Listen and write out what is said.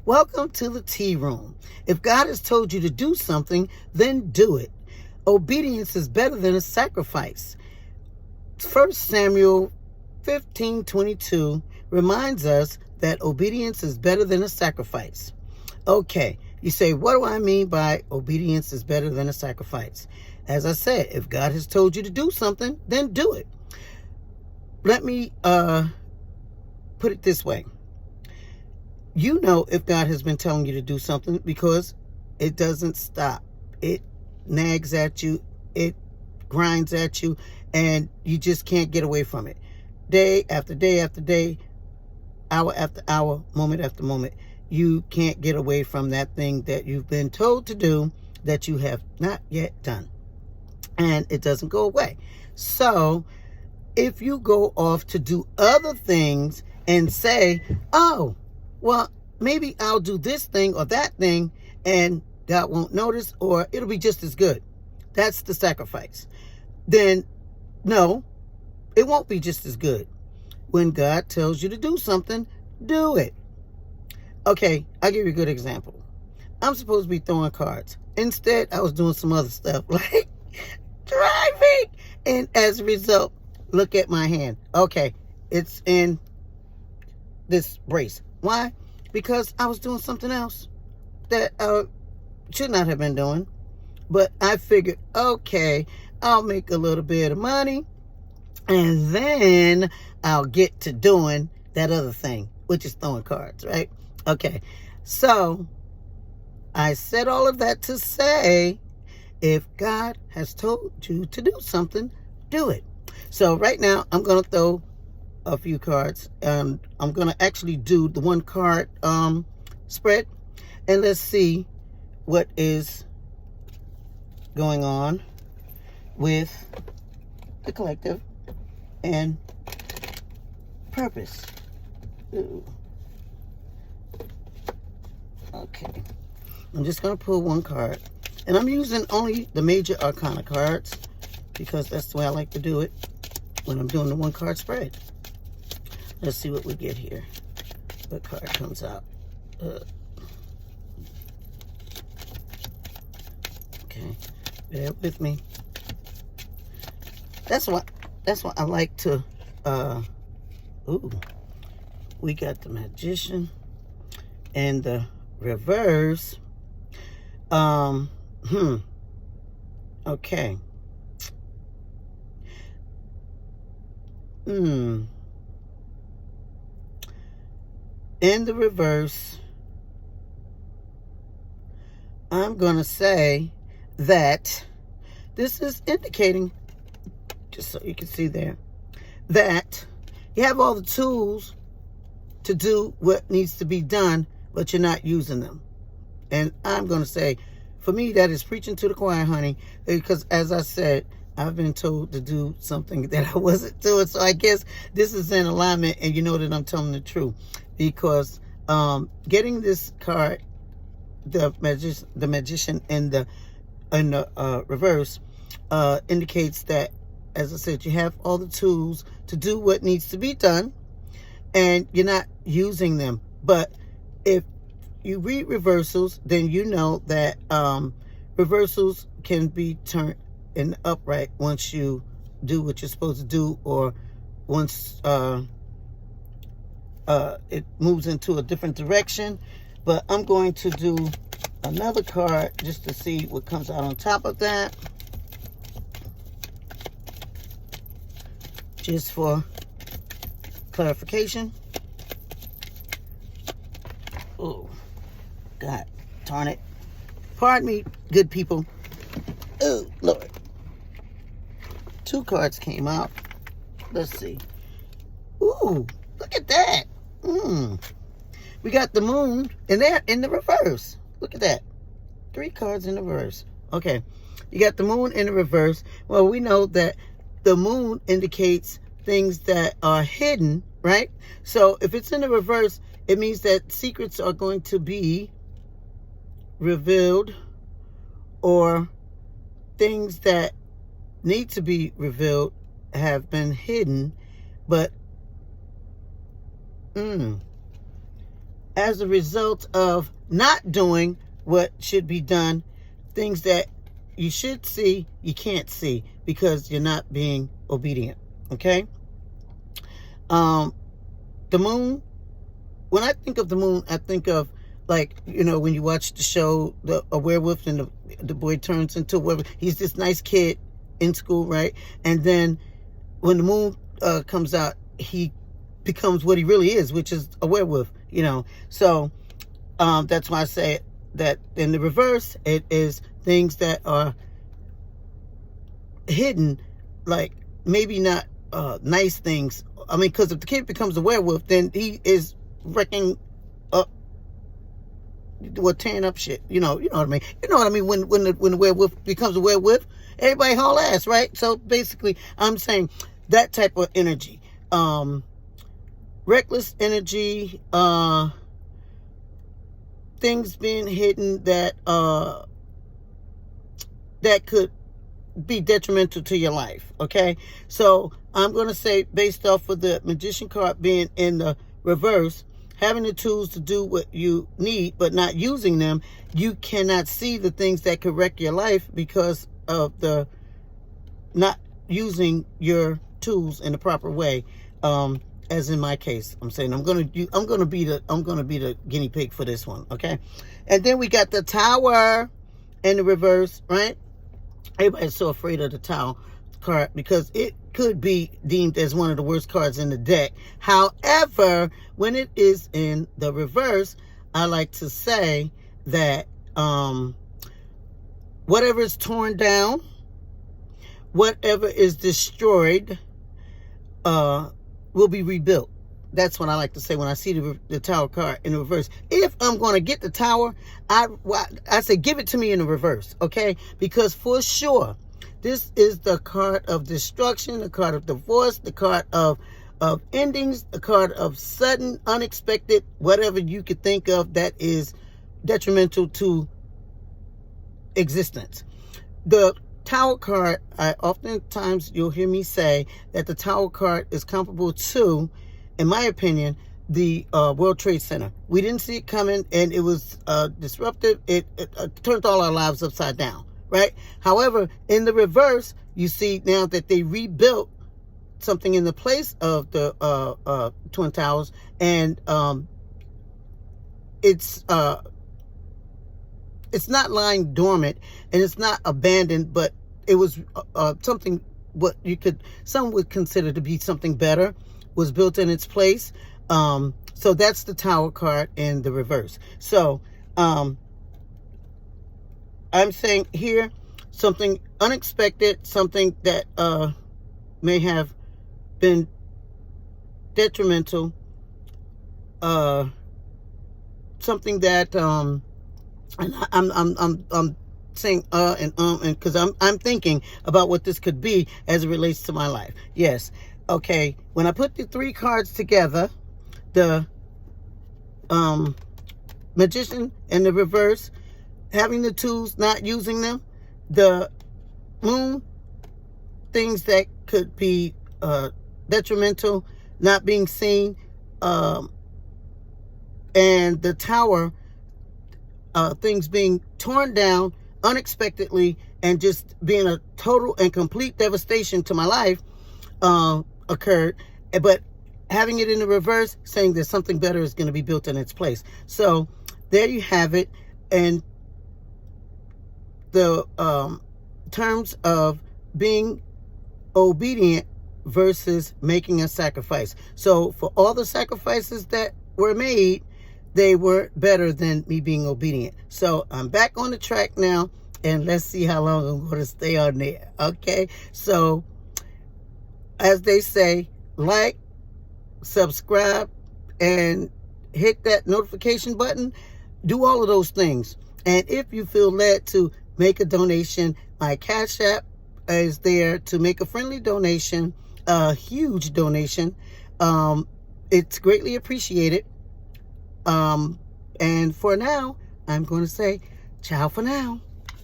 Welcome to the tea room. If God has told you to do something, then do it. Obedience is better than a sacrifice. 1 Samuel 15:22 reminds us that obedience is better than a sacrifice. Okay, you say, what do I mean by obedience is better than a sacrifice? As I said, if God has told you to do something, then do it. Let me put it this way. You know if God has been telling you to do something because it doesn't stop. It nags at you, it grinds at you, and you just can't get away from it. Day after day after day, hour after hour, moment after moment, you can't get away from that thing that you've been told to do that you have not yet done. And it doesn't go away. So if you go off to do other things and say, oh, well, maybe I'll do this thing or that thing and God won't notice, or it'll be just as good. That's the sacrifice. Then, no, it won't be just as good. When God tells you to do something, do it. Okay, I'll give you a good example. I'm supposed to be throwing cards. Instead, I was doing some other stuff like driving. And as a result, look at my hand. Okay, it's in this brace. Why? Because I was doing something else that I should not have been doing. But I figured, okay, I'll make a little bit of money and then I'll get to doing that other thing, which is throwing cards, right? Okay, so I said all of that to say, if God has told you to do something, do it. So right now, I'm going to throw a few cards, and I'm going to actually do the one card spread, and let's see what is going on with the collective and purpose. Ooh. Okay, I'm just going to pull one card, and I'm using only the major arcana cards because that's the way I like to do it when I'm doing the one card spread. Let's see what we get here. What card comes out? Okay, bear with me. That's what I like to. Ooh, we got the Magician and the reverse. Okay. In the reverse, I'm going to say that this is indicating, just so you can see there, that you have all the tools to do what needs to be done, but you're not using them. And I'm going to say, for me, that is preaching to the choir, honey, because as I said, I've been told to do something that I wasn't doing. So I guess this is in alignment, and you know that I'm telling the truth. Because getting this card, the magician in the reverse, indicates that, as I said, you have all the tools to do what needs to be done, and you're not using them. But if you read reversals, then you know that reversals can be turned in the upright once you do what you're supposed to do, or once it moves into a different direction. But I'm going to do another card just to see what comes out on top of that, just for clarification. Oh, God darn it. Pardon me, good people. Oh, Lord. Two cards came out. Let's see. Ooh, look at that. We got the moon, and they're in the reverse. Look at that. 3 cards in the reverse. Okay, you got the moon in the reverse. Well, we know that the moon indicates things that are hidden, right? So if it's in the reverse, it means that secrets are going to be revealed, or things that need to be revealed have been hidden. But as a result of not doing what should be done. Things that you should see, you can't see because you're not being obedient. Okay? The moon, when I think of the moon, I think of, like, you know, when you watch the show, a werewolf, and the boy turns into a werewolf. He's this nice kid in school, right? And then when the moon comes out, he becomes what he really is, which is a werewolf, you know. So that's why I say that in the reverse, it is things that are hidden, like maybe not nice things. I mean, because if the kid becomes a werewolf, then he is wrecking up, tearing up shit. You know what I mean. You know what I mean. When the werewolf becomes a werewolf, everybody haul ass, right? So basically, I'm saying that type of energy, reckless energy, things being hidden that that could be detrimental to your life. Okay, so I'm going to say, based off of the Magician card being in the reverse, having the tools to do what you need but not using them, you cannot see the things that could wreck your life because of the not using your tools in the proper way. As in my case, I'm saying I'm gonna be the guinea pig for this one. Okay, and then we got the Tower in the reverse, right? Everybody's so afraid of the Tower card because it could be deemed as one of the worst cards in the deck. However, when it is in the reverse, I like to say that whatever is torn down, whatever is destroyed, will be rebuilt. That's what I like to say when I see the Tower card in the reverse. If I'm going to get the Tower, I say give it to me in the reverse, okay? Because for sure, this is the card of destruction, the card of divorce, the card of endings, the card of sudden, unexpected, whatever you could think of that is detrimental to existence. The Tower card, oftentimes you'll hear me say that the Tower card is comparable to, in my opinion, the World Trade Center. We didn't see it coming, and it was disruptive. It turned all our lives upside down, right? However, in the reverse, you see now that they rebuilt something in the place of the Twin Towers, and it's not lying dormant, and it's not abandoned, but it was something what some would consider to be something better was built in its place. So that's the Tower card in the reverse. So I'm saying here something unexpected, something that may have been detrimental, something that and I'm saying and because I'm thinking about what this could be as it relates to my life. Yes. Okay. When I put the three cards together, the Magician in the reverse, having the tools, not using them, the Moon, things that could be detrimental, not being seen, and the Tower, things being torn down unexpectedly and just being a total and complete devastation to my life occurred, but having it in the reverse, saying that something better is going to be built in its place. So there you have it. And the terms of being obedient versus making a sacrifice. So for all the sacrifices that were made, they were better than me being obedient. So I'm back on the track now, and let's see how long I'm going to stay on there. Okay, so as they say, like, subscribe, and hit that notification button. Do all of those things. And if you feel led to make a donation, my Cash App is there to make a friendly donation, a huge donation. It's greatly appreciated. And for now, I'm going to say ciao for now.